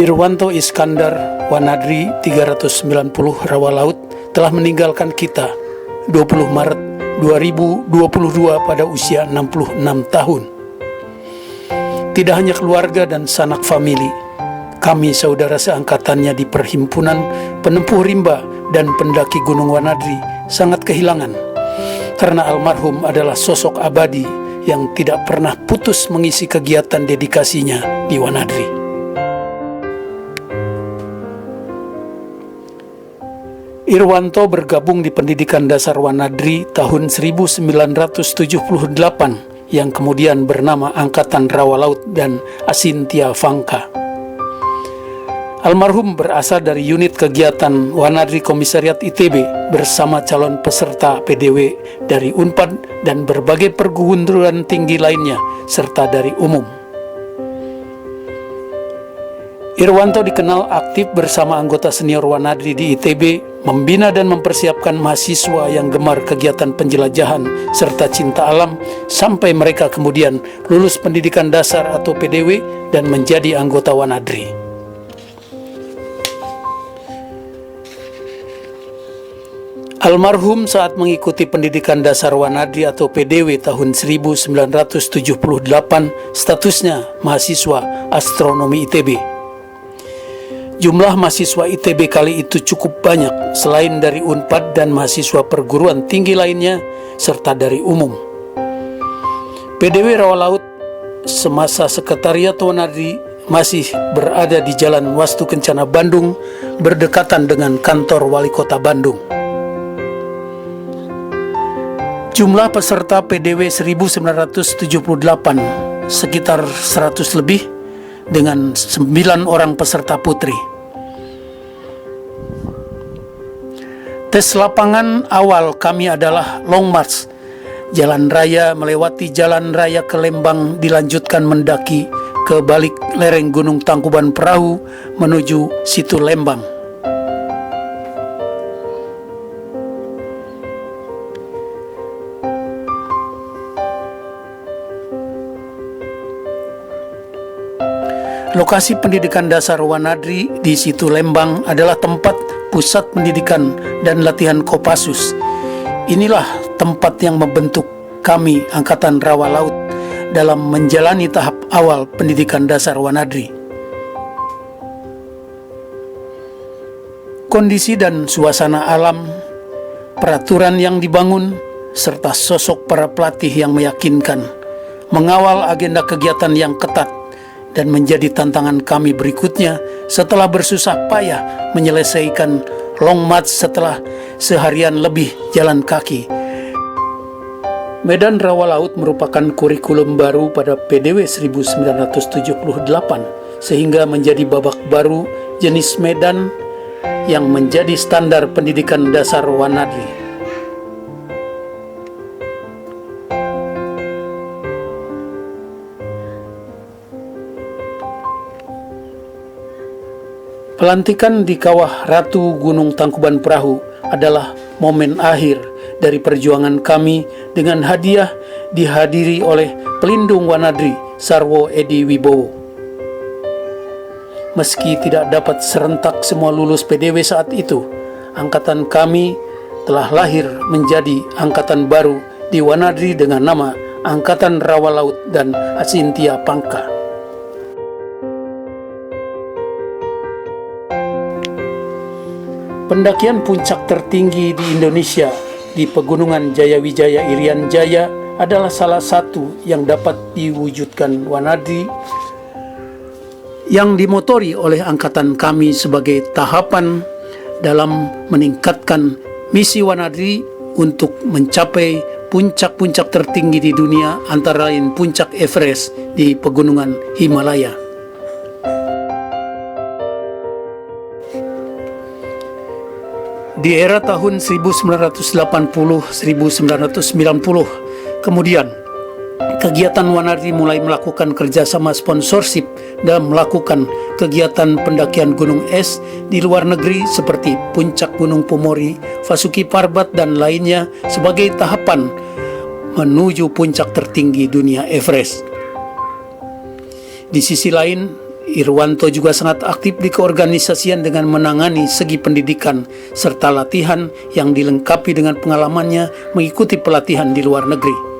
Irwanto Iskandar Wanadri 390 Rawa Laut telah meninggalkan kita 20 Maret 2022 pada usia 66 tahun. Tidak hanya keluarga dan sanak famili, kami saudara seangkatannya di Perhimpunan Penempuh Rimba dan Pendaki Gunung Wanadri sangat kehilangan, karena almarhum adalah sosok abadi yang tidak pernah putus mengisi kegiatan dedikasinya di Wanadri. Irwanto bergabung di Pendidikan Dasar Wanadri tahun 1978 yang kemudian bernama Angkatan Rawa Laut dan Asintia Fangka. Almarhum berasal dari unit kegiatan Wanadri Komisariat ITB bersama calon peserta PDW dari UNPAD dan berbagai perguruan tinggi lainnya serta dari umum. Irwanto dikenal aktif bersama anggota senior Wanadri di ITB, membina dan mempersiapkan mahasiswa yang gemar kegiatan penjelajahan serta cinta alam sampai mereka kemudian lulus pendidikan dasar atau PDW dan menjadi anggota Wanadri. Almarhum saat mengikuti pendidikan dasar Wanadri atau PDW tahun 1978 statusnya mahasiswa astronomi ITB. Jumlah mahasiswa ITB kali itu cukup banyak, selain dari UNPAD dan mahasiswa perguruan tinggi lainnya, serta dari umum. PDW Rawa Laut semasa Sekretariat Wanadri masih berada di Jalan Wastu Kencana Bandung, berdekatan dengan kantor Wali Kota Bandung. Jumlah peserta PDW 1978 sekitar 100 lebih, dengan 9 orang peserta putri. Tes lapangan awal kami adalah long march. Jalan raya melewati jalan raya ke Lembang dilanjutkan mendaki ke balik lereng Gunung Tangkuban Perahu menuju Situ Lembang. Lokasi pendidikan dasar Wanadri di Situ Lembang adalah tempat pusat pendidikan dan latihan Kopassus. Inilah tempat yang membentuk kami Angkatan Rawa Laut dalam menjalani tahap awal pendidikan dasar Wanadri. Kondisi dan suasana alam, peraturan yang dibangun, serta sosok para pelatih yang meyakinkan, mengawal agenda kegiatan yang ketat, dan menjadi tantangan kami berikutnya setelah bersusah payah menyelesaikan long march setelah seharian lebih jalan kaki. Medan Rawa Laut merupakan kurikulum baru pada PDW 1978 sehingga menjadi babak baru jenis medan yang menjadi standar pendidikan dasar Wanadri. Pelantikan di Kawah Ratu Gunung Tangkuban Perahu adalah momen akhir dari perjuangan kami dengan hadiah dihadiri oleh pelindung Wanadri Sarwo Edi Wibowo. Meski tidak dapat serentak semua lulus PDW saat itu, angkatan kami telah lahir menjadi angkatan baru di Wanadri dengan nama Angkatan Rawa Laut dan Asintia Fangka. Pendakian puncak tertinggi di Indonesia di Pegunungan Jayawijaya Irian Jaya adalah salah satu yang dapat diwujudkan Wanadri yang dimotori oleh angkatan kami sebagai tahapan dalam meningkatkan misi Wanadri untuk mencapai puncak-puncak tertinggi di dunia, antara lain puncak Everest di Pegunungan Himalaya. Di era tahun 1980-1990, kemudian kegiatan Wanadri mulai melakukan kerjasama sponsorship dan melakukan kegiatan pendakian gunung es di luar negeri seperti Puncak Gunung Pumori, Vasuki Parbat, dan lainnya sebagai tahapan menuju puncak tertinggi dunia Everest. Di sisi lain, Irwanto juga sangat aktif di keorganisasian dengan menangani segi pendidikan serta latihan yang dilengkapi dengan pengalamannya mengikuti pelatihan di luar negeri.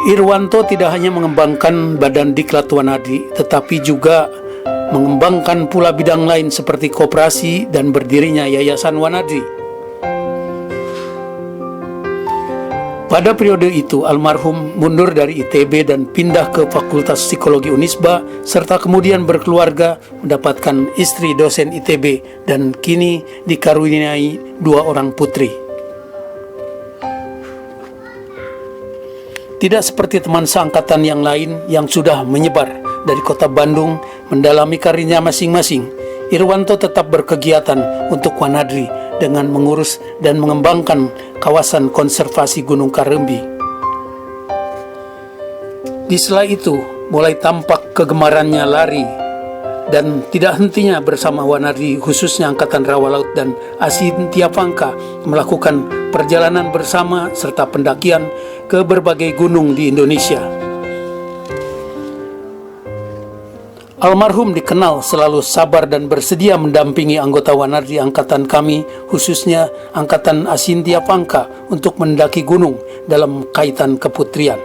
Irwanto tidak hanya mengembangkan Badan Diklat Wanadri, tetapi juga mengembangkan pula bidang lain seperti koperasi dan berdirinya Yayasan Wanadri. Pada periode itu, almarhum mundur dari ITB dan pindah ke Fakultas Psikologi Unisba, serta kemudian berkeluarga, mendapatkan istri dosen ITB, dan kini dikaruniai 2 orang putri. Tidak seperti teman seangkatan yang lain yang sudah menyebar dari kota Bandung mendalami karirnya masing-masing, Irwanto tetap berkegiatan untuk Wanadri dengan mengurus dan mengembangkan kawasan konservasi Gunung Karembi. Di sela itu, mulai tampak kegemarannya lari dan tidak hentinya bersama Wanadri, khususnya Angkatan Rawa Laut dan Asintia Pangka, melakukan perjalanan bersama serta pendakian ke berbagai gunung di Indonesia. Almarhum dikenal selalu sabar dan bersedia mendampingi anggota Wanadri angkatan kami, khususnya Angkatan Asintia Pangka, untuk mendaki gunung dalam kaitan keputrian.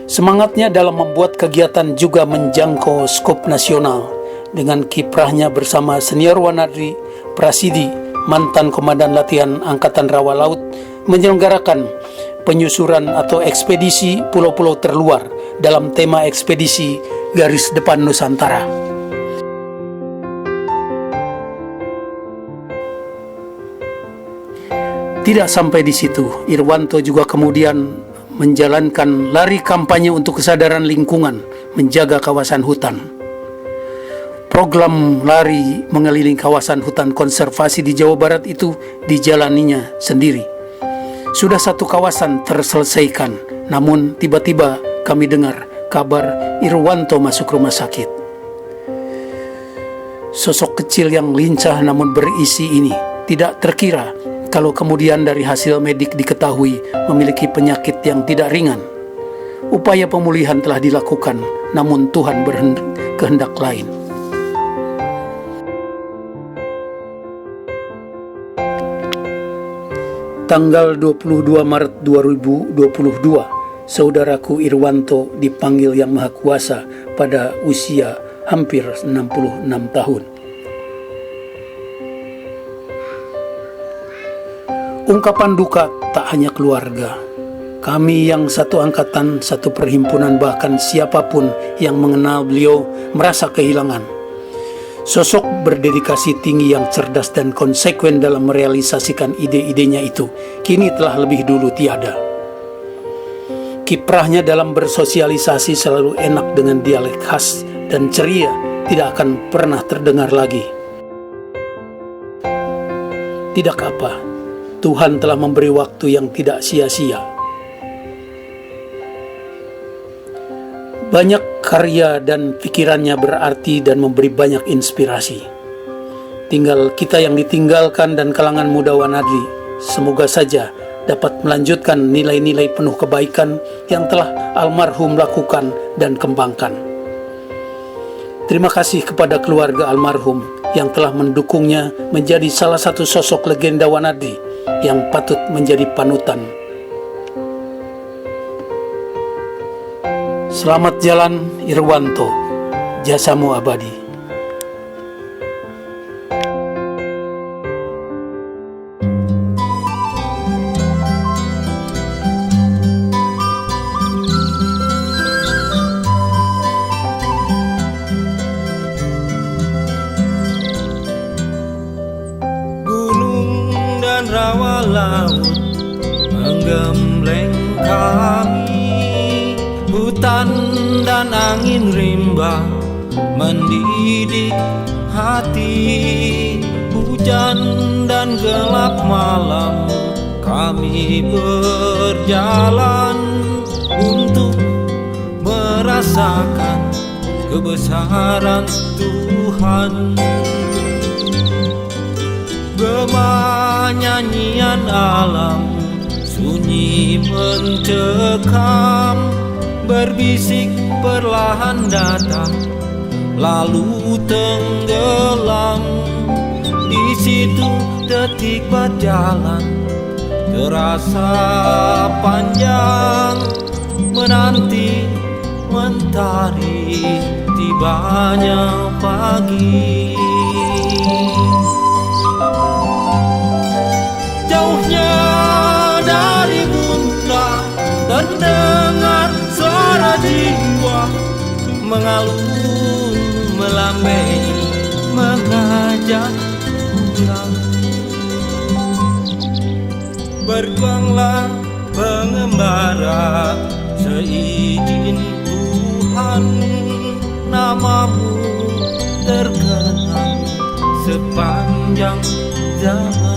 Semangatnya dalam membuat kegiatan juga menjangkau skop nasional, dengan kiprahnya bersama senior Wanadri, Prasidi, mantan Komandan Latihan Angkatan Rawa Laut, menyelenggarakan penyusuran atau ekspedisi pulau-pulau terluar dalam tema ekspedisi Garis Depan Nusantara. Tidak sampai di situ, Irwanto juga kemudian menjalankan lari kampanye untuk kesadaran lingkungan, menjaga kawasan hutan. Program lari mengelilingi kawasan hutan konservasi di Jawa Barat itu dijalaninya sendiri. Sudah 1 kawasan terselesaikan, namun tiba-tiba kami dengar kabar Irwanto masuk rumah sakit. Sosok kecil yang lincah namun berisi ini tidak terkira kalau kemudian dari hasil medik diketahui memiliki penyakit yang tidak ringan. Upaya pemulihan telah dilakukan, namun Tuhan berkehendak lain. Tanggal 22 Maret 2022, saudaraku Irwanto dipanggil Yang Maha Kuasa pada usia hampir 66 tahun. Ungkapan duka tak hanya keluarga. Kami yang satu angkatan, satu perhimpunan, bahkan siapapun yang mengenal beliau merasa kehilangan. Sosok berdedikasi tinggi yang cerdas dan konsekuen dalam merealisasikan ide-idenya itu kini telah lebih dulu tiada. Kiprahnya dalam bersosialisasi selalu enak dengan dialek khas dan ceria, tidak akan pernah terdengar lagi. Tidak apa, Tuhan telah memberi waktu yang tidak sia-sia. Banyak karya dan pikirannya berarti dan memberi banyak inspirasi. Tinggal kita yang ditinggalkan dan kalangan muda Wanadri, semoga saja dapat melanjutkan nilai-nilai penuh kebaikan yang telah almarhum lakukan dan kembangkan. Terima kasih kepada keluarga almarhum yang telah mendukungnya menjadi salah satu sosok legenda Wanadri yang patut menjadi panutan. Selamat jalan Irwanto, jasamu abadi. Gunung dan rawa laut menggembleng kami, hutan dan angin rimba mendidik hati, hujan dan gelap malam kami berjalan untuk merasakan kebesaran Tuhan. Gema nyanyian alam sunyi mencekam, berbisik perlahan datang lalu tenggelam. Di situ detik berjalan terasa panjang, menanti mentari tibanya pagi. Jauhnya dari bunda terdengar suara jiwa mengalun melambei mengajak pulang. Berjuanglah pengembara seizin Tuhan, namamu terkenang sepanjang zaman.